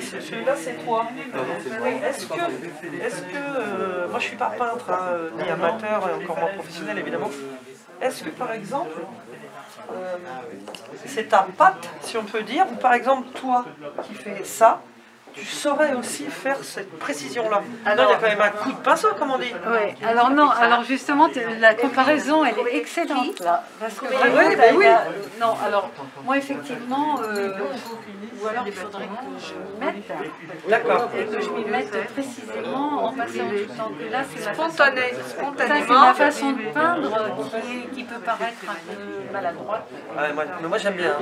celui-là c'est toi. Est-ce que moi je suis pas peintre, hein, ni amateur, et encore moins professionnel évidemment. Est-ce que par exemple, c'est ta patte, si on peut dire, ou par exemple toi qui fais ça, tu saurais aussi faire cette précision-là. Il y a quand même un coup de pinceau, comme on dit. Oui, alors non, alors justement, la comparaison, elle est excellente là. Parce que vraiment, non, alors, moi effectivement, ou alors il faudrait que je m'y mette. D'accord. Et que je m'y mette précisément en passant du temps. Que là, c'est spontanément. ma façon de peindre qui peut paraître un peu maladroite. Ouais, moi j'aime bien.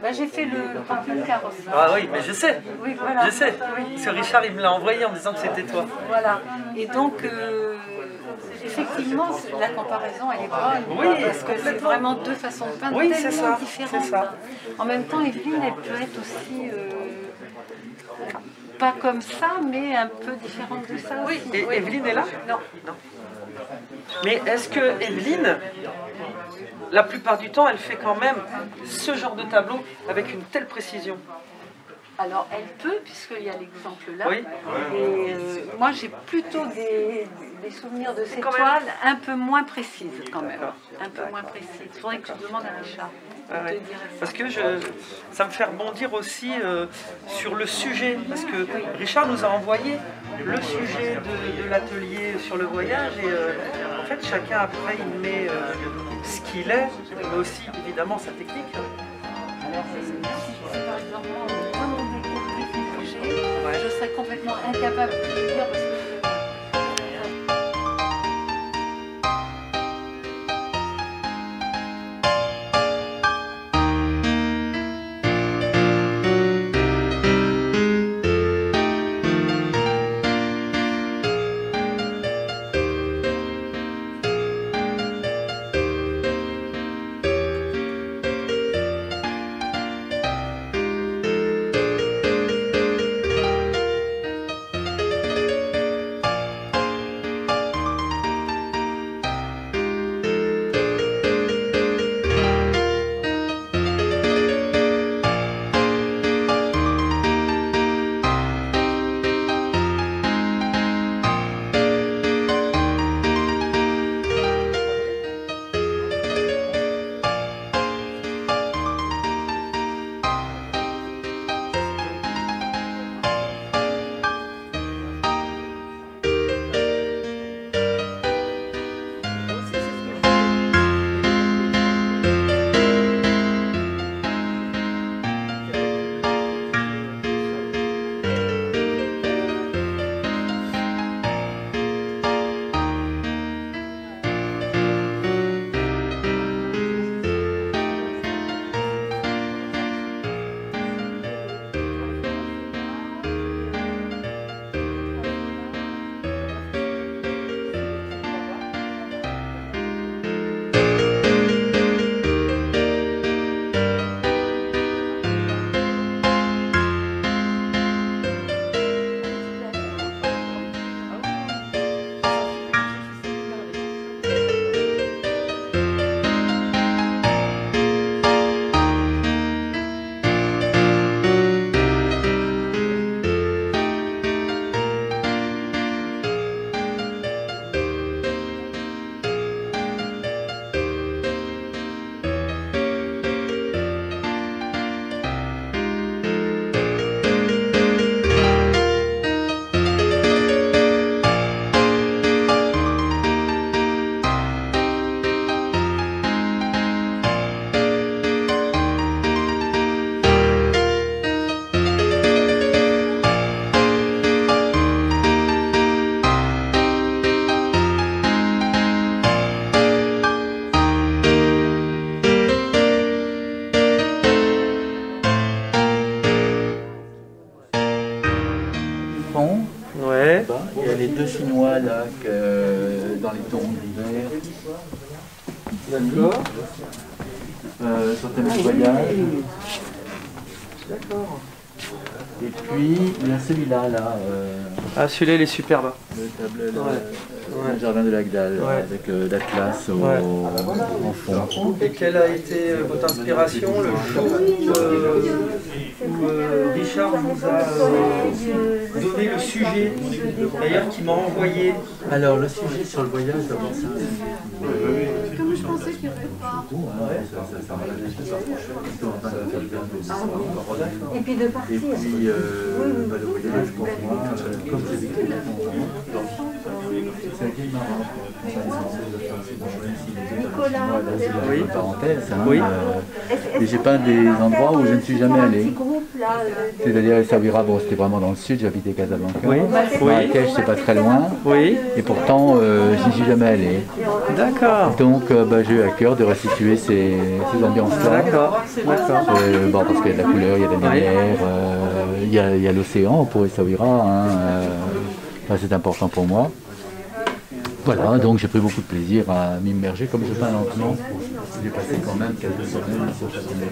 Bah, j'ai fait le peintre aussi. Ah oui, mais je sais. Oui, voilà. Je sais. Parce que Richard, il me l'a envoyé en disant que c'était toi. Voilà. Et donc, effectivement, la comparaison, elle est bonne. Oui, parce que c'est vraiment deux façons de peindre tellement différentes. Ça. En même temps, Evelyne, elle peut être aussi... pas comme ça, mais un peu différente de ça aussi. Et Evelyne est là? Non. Mais est-ce que Evelyne, la plupart du temps, elle fait quand même ce genre de tableau avec une telle précision? Alors, elle peut, puisqu'il y a l'exemple là. Oui. Et moi, j'ai plutôt des souvenirs de ces toiles un peu moins précises, quand même. Un peu moins précises. Il faudrait que tu demandes à Richard. Ah ouais. Parce que ça me fait rebondir aussi sur le sujet. Parce que Richard nous a envoyé le sujet de l'atelier sur le voyage. Et en fait, chacun après, il met ce qu'il est, mais aussi évidemment sa technique. Alors, par exemple, je serais complètement incapable de le dire parce que Il y a les deux Chinois là dans les tons d'hiver. D'accord. Sur thème de voyage. D'accord. Et puis, il y a celui-là, là. Ah, celui-là, il est superbe. Le tableau, le jardin de Lagdal, avec l'Atlas en fond. Et quelle a été votre inspiration le jour où Richard vous a donné le sujet, d'ailleurs, qui m'a envoyé. Alors, le sujet sur le voyage, d'abord, c'était... Comme je pensais qu'il n'y aurait pas. Et puis de partir. Et puis, le voyage, pour moi, comme j'ai vécu c'est un vieil marin. Oui, parenthèse. Oui. Et j'ai peint des endroits où je ne suis jamais allé. C'est-à-dire Essaouira, bon, c'était vraiment dans le sud, j'habitais Casablanca. Oui. Marrakech, c'est pas très loin. Oui. Et pourtant, je n'y suis jamais allé. D'accord. Donc, j'ai eu à cœur de restituer ces ambiances-là. D'accord. Bon, parce qu'il y a de la couleur, il y a de la lumière, il y a l'océan pour Essaouira. C'est important pour moi. Voilà, donc j'ai pris beaucoup de plaisir à m'immerger comme je peins lentement. J'ai passé quand même quelques semaines sur Châteauneuf.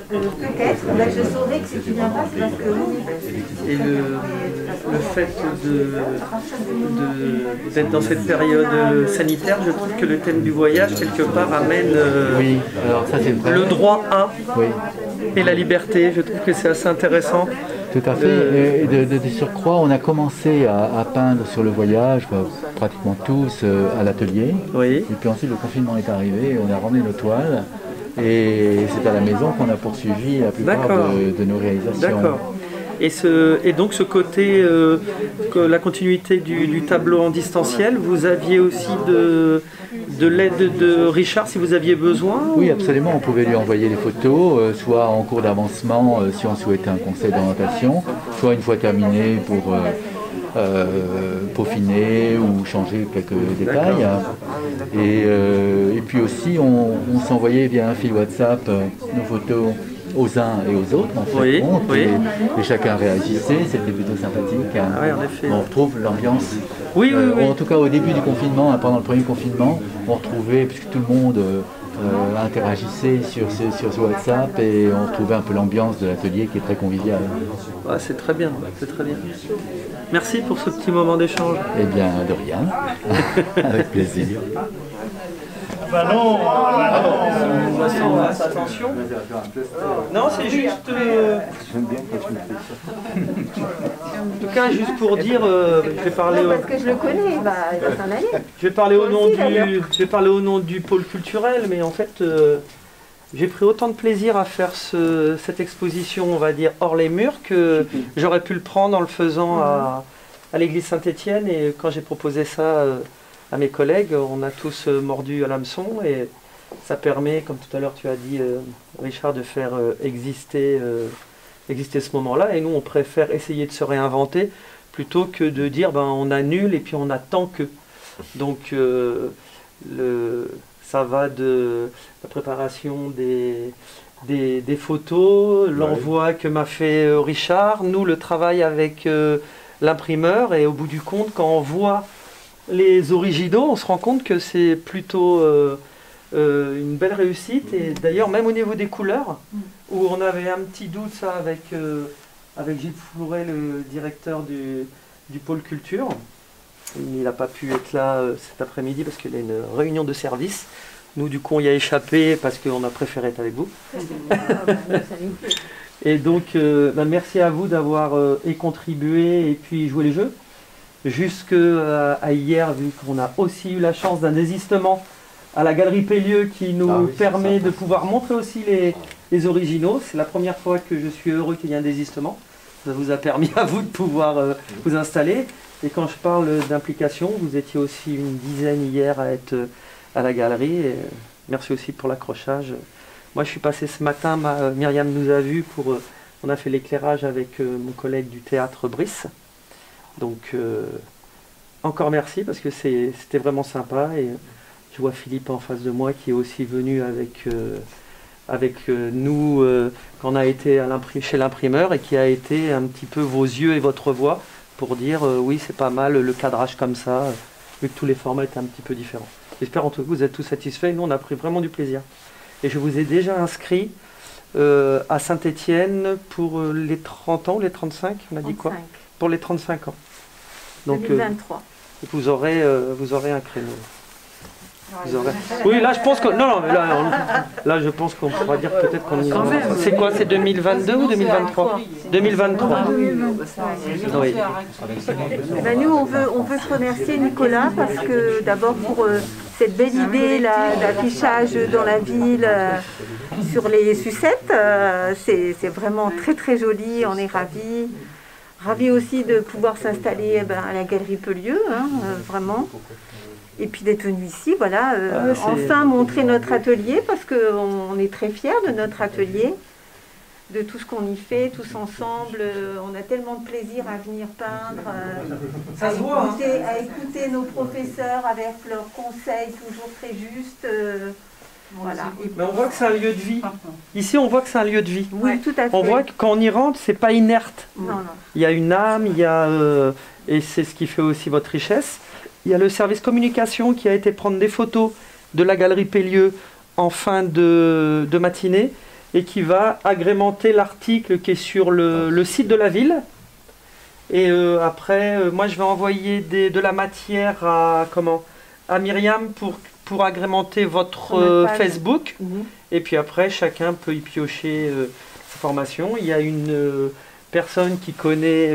Peut-être, je saurais que c'est une impasse parce que... Et le fait d'être dans cette période sanitaire, je trouve que le thème du voyage, quelque part, amène oui, alors ça, c'est le droit à oui. Et la liberté. Je trouve que c'est assez intéressant. Tout à fait. Et de surcroît, on a commencé à peindre sur le voyage, pratiquement tous, à l'atelier. Oui. Et puis ensuite, le confinement est arrivé, on a ramené nos toiles. Et c'est à la maison qu'on a poursuivi la plupart de nos réalisations. D'accord. Et donc ce côté, la continuité du tableau en distanciel, vous aviez aussi de l'aide de Richard si vous aviez besoin? Oui, absolument. On pouvait lui envoyer les photos, soit en cours d'avancement si on souhaitait un conseil d'orientation, soit une fois terminé pour peaufiner ou changer quelques détails. Et puis aussi, on s'envoyait via un fil WhatsApp nos photos aux uns et aux autres, en fait, compte, et chacun réagissait, c'était plutôt sympathique. Ah oui, en effet. On retrouve l'ambiance. Oui. En tout cas, au début du confinement, pendant le premier confinement, on retrouvait, puisque tout le monde interagissait sur ce WhatsApp, et on retrouvait un peu l'ambiance de l'atelier qui est très convivial. Ah, c'est très bien, c'est très bien. Merci pour ce petit moment d'échange. Eh bien, de rien. Avec plaisir. Non, attention. Non, c'est juste. En tout cas, juste pour dire, je vais parler. Parce que je le connais, il va s'en aller. Je vais parler au nom du pôle culturel, mais en fait, j'ai pris autant de plaisir à faire cette exposition, on va dire, hors les murs, que j'aurais pu le prendre en le faisant à l'église Saint-Étienne. Et quand j'ai proposé ça à mes collègues, on a tous mordu à l'hameçon, et ça permet, comme tout à l'heure tu as dit, Richard, de faire exister ce moment-là. Et nous, on préfère essayer de se réinventer plutôt que de dire on annule et puis on attend que. Donc ça va de la préparation des photos, l'envoi que m'a fait Richard, nous le travail avec l'imprimeur, et au bout du compte, quand on voit les originaux, on se rend compte que c'est plutôt une belle réussite. Et d'ailleurs, même au niveau des couleurs, où on avait un petit doute, ça, avec Gilles Flouret, le directeur du pôle culture. Il n'a pas pu être là cet après-midi parce qu'il a une réunion de service. Nous, du coup, on y a échappé parce qu'on a préféré être avec vous. Et donc, merci à vous d'avoir contribué et puis joué les jeux. Jusqu'à hier, vu qu'on a aussi eu la chance d'un désistement à la Galerie Pellieu qui nous permet de pouvoir montrer aussi les originaux. C'est la première fois que je suis heureux qu'il y ait un désistement. Ça vous a permis à vous de pouvoir vous installer. Et quand je parle d'implication, vous étiez aussi une dizaine hier à être à la galerie. Et merci aussi pour l'accrochage. Moi, je suis passé ce matin, Myriam nous a vus, on a fait l'éclairage avec mon collègue du théâtre Brice. Donc, encore merci parce que c'était vraiment sympa. Et je vois Philippe en face de moi qui est aussi venu avec nous quand on a été chez l'imprimeur, et qui a été un petit peu vos yeux et votre voix pour dire oui, c'est pas mal le cadrage comme ça, vu que tous les formats étaient un petit peu différents. J'espère en tout cas que vous êtes tous satisfaits. Nous, on a pris vraiment du plaisir. Et je vous ai déjà inscrit à Saint-Étienne pour les 30 ans ou les 35, on a dit quoi? Pour les 35 ans. Donc, 2023. vous aurez un créneau. Vous aurez... Oui, là je pense que non, là je pense qu'on pourra dire peut-être qu'on y va. C'est quoi? C'est 2022 ou 2023? 2023. Oui. Ben nous on veut te remercier Nicolas parce que d'abord pour cette belle idée là d'affichage dans la ville sur les sucettes, c'est vraiment très très joli, on est ravis. Ravis aussi de pouvoir s'installer à la Galerie Pellieu, hein, vraiment. Et puis d'être venu ici, voilà, enfin montrer notre atelier, parce qu'on est très fiers de notre atelier, de tout ce qu'on y fait, tous ensemble. On a tellement de plaisir à venir peindre, à écouter nos professeurs avec leurs conseils toujours très justes. Voilà. Mais on voit que c'est un lieu de vie. Ici, on voit que c'est un lieu de vie. Oui, tout à fait. On voit que quand on y rentre, c'est pas inerte. Non, non. Il y a une âme, il y a, et c'est ce qui fait aussi votre richesse. Il y a le service communication qui a été prendre des photos de la Galerie Pellieu en fin de matinée et qui va agrémenter l'article qui est sur le site de la ville. Et après, moi je vais envoyer de la matière à Myriam pour agrémenter votre Facebook. Et puis après, chacun peut y piocher sa formation. Il y a une personne qui connaît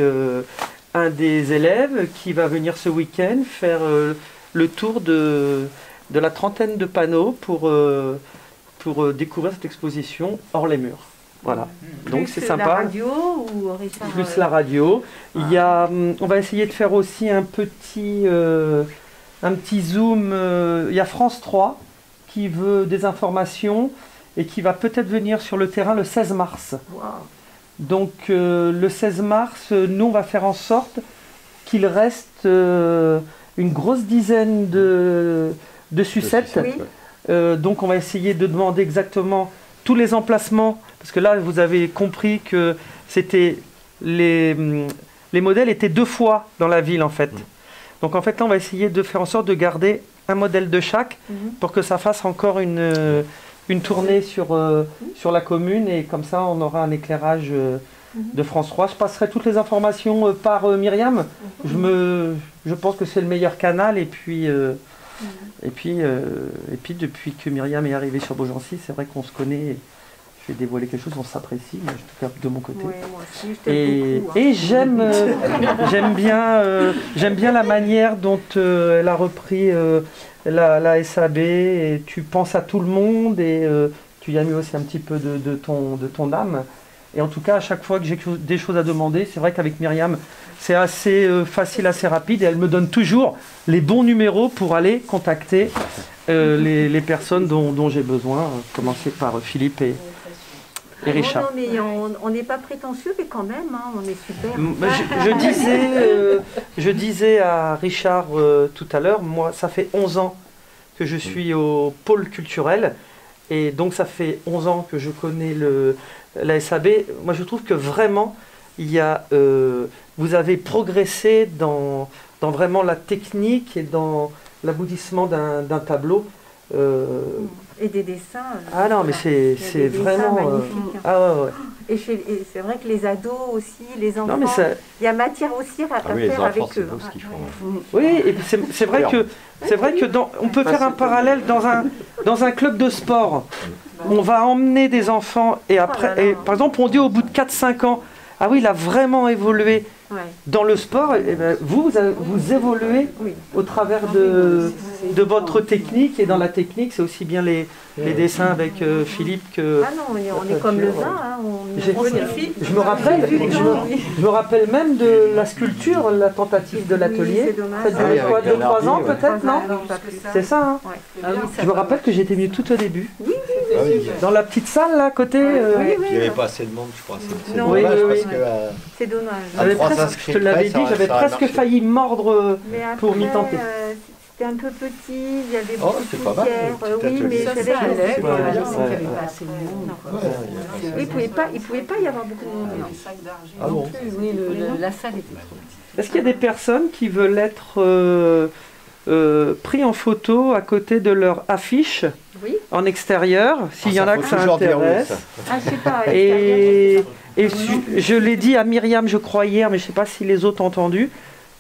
un des élèves qui va venir ce week-end faire le tour de la trentaine de panneaux pour découvrir cette exposition hors les murs. Voilà, donc c'est sympa. La radio ou Richard, plus la radio. Il y a, on va essayer de faire aussi un petit zoom. Il y a France 3 qui veut des informations et qui va peut-être venir sur le terrain le 16 mars. Wow. Donc le 16 mars, nous on va faire en sorte qu'il reste une grosse dizaine de sucettes. Oui. Donc on va essayer de demander exactement tous les emplacements, parce que là vous avez compris que c'était les modèles étaient 2 fois dans la ville en fait. Donc en fait là on va essayer de faire en sorte de garder un modèle de chaque pour que ça fasse encore une tournée sur la commune, et comme ça on aura un éclairage de France 3. Je passerai toutes les informations par Myriam. Je pense que c'est le meilleur canal, et puis depuis que Myriam est arrivée sur Beaugency, c'est vrai qu'on se connaît. Je vais dévoiler quelque chose, on s'apprécie, en tout cas de mon côté. Ouais, moi aussi, je t'aime beaucoup, hein. Et j'aime bien la manière dont elle a repris la SAB, et tu penses à tout le monde, et tu y as mis aussi un petit peu de ton âme. Et en tout cas, à chaque fois que j'ai des choses à demander, c'est vrai qu'avec Myriam, c'est assez facile, assez rapide, et elle me donne toujours les bons numéros pour aller contacter les personnes dont j'ai besoin, commencer par Philippe et Richard. Non, mais on n'est pas prétentieux, mais quand même, hein, on est super. Je disais à Richard tout à l'heure, moi, ça fait 11 ans que je suis au pôle culturel, et donc ça fait 11 ans que je connais la SAB. Moi, je trouve que vraiment, vous avez progressé dans vraiment la technique et dans l'aboutissement d'un tableau. Et des dessins. Ah non, mais c'est vraiment magnifique. Ah ouais, ouais. Et c'est vrai que les ados aussi, les enfants, non, mais ça... il y a matière aussi à faire avec eux. Ce qu'ils font. Oui, et c'est vrai que on peut faire un parallèle dans un club de sport. On va emmener des enfants, et après, par exemple, on dit au bout de 4-5 ans, ah oui, il a vraiment évolué. Ouais. Dans le sport, eh ben, vous évoluez au travers de votre technique, et dans la technique, c'est aussi bien les dessins avec Philippe que... Ah non, on est comme le vin, hein, je me rappelle même de la sculpture, la tentative de l'atelier. Ça a duré quoi, 2-3 ans peut-être, non? C'est ça, hein? Ouais. Ah oui, je me rappelle que j'étais venu tout au début. Oui, dans la petite salle là à côté. Il n'y avait pas assez de monde, je crois. C'est dommage parce que... C'est dommage. Je te l'avais dit, j'avais presque failli mordre pour m'y tenter. C'était un peu petit, il y avait beaucoup de poussière. Oui, mais ça c'est allait, il n'y avait pas assez de monde. Il ne pouvait pas y avoir beaucoup de monde. Ah bon? Oui, la salle était trop petite. Est-ce qu'il y a des personnes qui veulent être pris en photo à côté de leur affiche en extérieur, s'il y en a que ça intéresse. Ah, je sais pas. Et je l'ai dit à Myriam, je crois hier, mais je ne sais pas si les autres ont entendu,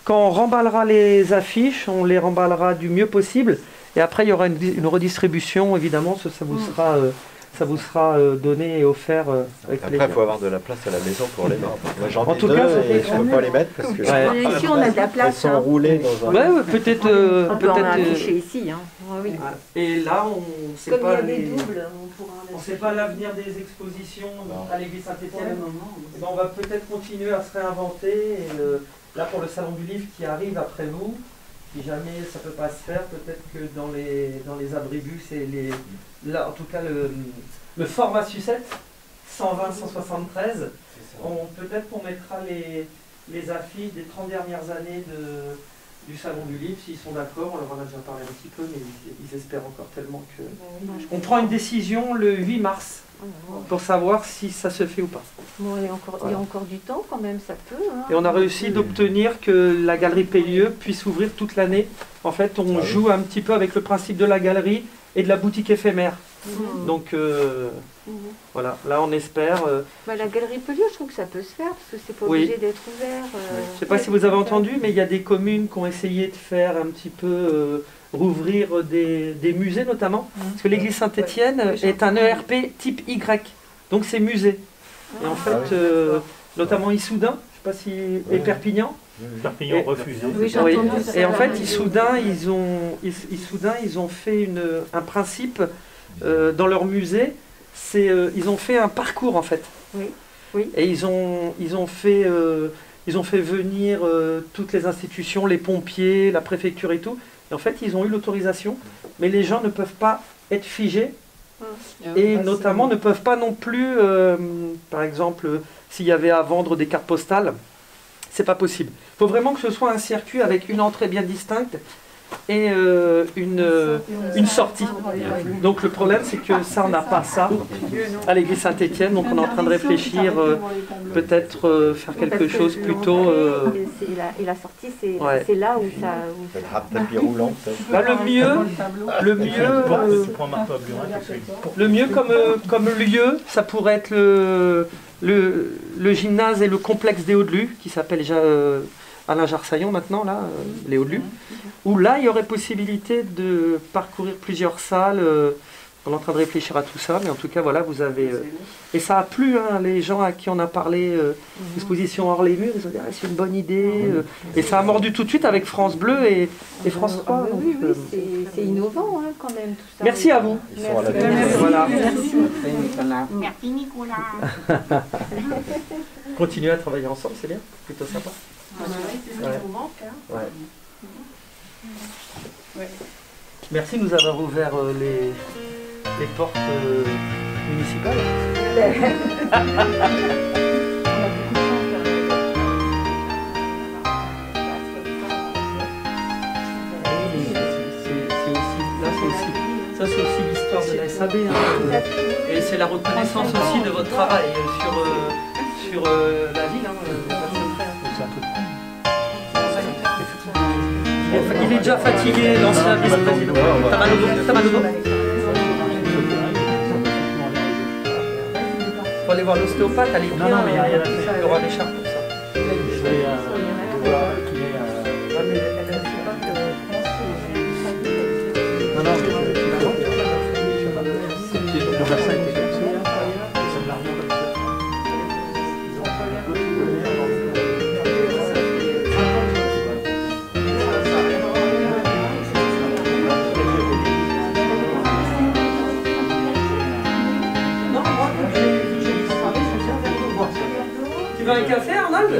quand on remballera les affiches, on les remballera du mieux possible. Et après, il y aura une redistribution, évidemment, ça vous sera donné et offert avec Après, il faut avoir de la place à la maison pour les mettre. Moi, j'en ai deux et je ne peux pas les mettre parce que ici, on a de la place. Ils sont roulés dans un... Ouais, peut-être... on peut en afficher ici. Hein. Oui. Et là, on ne sait Comme pas il y a des doubles, on sait pas l'avenir des expositions à l'église Saint-Étienne. Ben, on va peut-être continuer à se réinventer. Et, là, pour le Salon du Livre qui arrive après vous, si jamais ça ne peut pas se faire, peut-être que dans les abribus et là, en tout cas, le format sucette, 120-173, peut-être qu'on mettra les affiches des 30 dernières années du Salon du Livre, s'ils sont d'accord. On leur en a déjà parlé un petit peu, mais ils espèrent encore tellement que... On prend une décision le 8 mars pour savoir si ça se fait ou pas. Bon, il y a encore du temps quand même, ça peut. Hein. Et on a réussi d'obtenir que la galerie Pellieu puisse ouvrir toute l'année. En fait, on joue un petit peu avec le principe de la galerie et de la boutique éphémère. Donc voilà, là on espère... la galerie Pellieu, je trouve que ça peut se faire, parce que c'est pas obligé d'être ouvert. Je ne sais pas si vous avez entendu, mais il y a des communes qui ont essayé de faire un petit peu... rouvrir des musées notamment, parce que l'église Saint-Étienne est un ERP type Y, donc c'est musée. Et en fait, notamment Issoudun, je ne sais pas si... et Perpignan. Perpignan refusé. Oui, j'ai entendu ça. Et en fait, Issoudun, ils ont fait un principe dans leur musée, ils ont fait un parcours en fait. Oui. Et ils ont fait venir toutes les institutions, les pompiers, la préfecture et tout. Et en fait, ils ont eu l'autorisation, mais les gens ne peuvent pas être figés et notamment ne peuvent pas non plus, par exemple, s'il y avait à vendre des cartes postales, c'est pas possible. Il faut vraiment que ce soit un circuit avec une entrée bien distincte et une sortie. Donc le problème, c'est que ça, on n'a pas ça à l'église Saint-Étienne, donc on est en train de réfléchir, peut-être faire quelque chose plutôt... Et la sortie, c'est là où ça... tapis roulant, Bah, le mieux comme lieu, ça pourrait être le gymnase et le complexe des Hauts-de-Lus, qui s'appelle Alain Jarsaillon maintenant, là, les Hauts-de-Lus, où là, il y aurait possibilité de parcourir plusieurs salles. On est en train de réfléchir à tout ça, mais en tout cas, voilà, vous avez... et ça a plu, hein, les gens à qui on a parlé d'exposition hors les murs, ils ont dit, c'est une bonne idée. Et ça a mordu tout de suite avec France Bleu et France 3. Oui, c'est innovant, hein, quand même, tout ça. Merci à vous. Voilà. Merci Nicolas. Continuez à travailler ensemble, c'est bien, plutôt sympa. Merci de nous avoir ouvert les portes municipales. Ça c'est aussi l'histoire de la SAB. Hein. Et c'est la reconnaissance aussi de votre travail sur la ville. Il est déjà fatigué, l'ancien vice-président. T'as mal au dos? T'as mal au dos? Faut aller voir l'ostéopathe, aller bien. Non, mais il y aura des chartes pour ça. Je vais devoir qu'il ait... Non, non, le bassin était comme ça. Tu veux un café, Arnold?